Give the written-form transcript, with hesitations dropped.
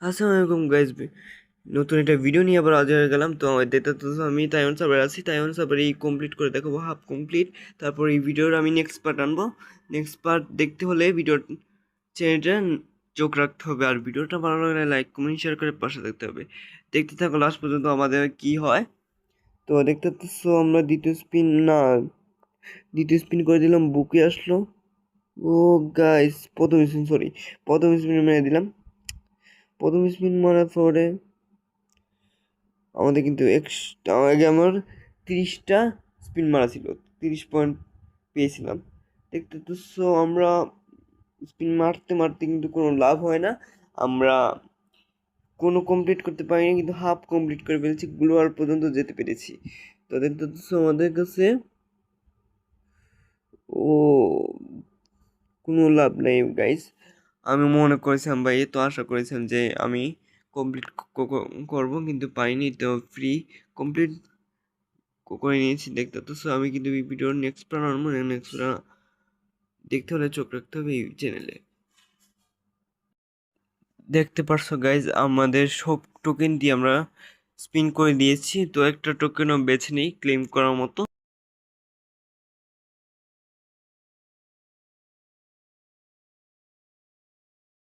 আসসালামু আলাইকুম গাইজ, নতুন একটা ভিডিও নিয়ে আবার হাজির হয়ে গেলাম। তো আমার দেখতে তো আমি তাইওয়ান সার্ভারে আছি। তাইওয়ান সার্ভারে এই কমপ্লিট করে দেখাবো, হাফ কমপ্লিট। তারপর এই ভিডিওর আমি নেক্সট পার্ট আনবো। নেক্সট পার্ট দেখতে হলে ভিডিওর চ্যানেলটা চোখ রাখতে হবে, আর ভিডিওটা ভালো লাগলে লাইক কমেন্ট শেয়ার করে পাশে দেখতে হবে। দেখতে থাকো লাস্ট পর্যন্ত আমাদের কি হয়। তো দেখতে তো আমরা দ্বিতীয় স্পিন করে দিলাম, বুকে আসলো। ও গাইস, প্রথম স্পিন মেরে দিলাম। প্রথম স্পিন মারার পরে আমাদের কিন্তু আগে আমার 30টা স্পিন মারা ছিল, 30 পয়েন্ট পেয়েছিলাম। দেখতে তো আমরা স্পিন মারতে মারতে কিন্তু কোনো লাভ হয় না, আমরা কোনো কমপ্লিট করতে পারিনি, কিন্তু হাফ কমপ্লিট করে ফেলেছি, গ্লোয়ার পর্যন্ত যেতে পেরেছি। তো দেখতে তো আমাদের কাছে ও কোনো লাভ নেই গাইস। আমি মনে করেছিলাম বা এ তো আশা করেছিলাম যে আমি কমপ্লিট করবো, কিন্তু পাইনি। তো ফ্রি কমপ্লিট করে নিয়েছি। দেখতে তো আমি কিন্তু এই ভিডিওর নেক্সট প্ল্যান আনবো। নেক্সট প্ল্যান দেখতে হলে চোখ রাখতে হবে এই চ্যানেলে। দেখতে পারছো গাইজ, আমাদের সব টোকেন দিয়ে আমরা স্পিন করে দিয়েছি। তো একটা টোকেনও বেছে নেই ক্লেম করার মতো।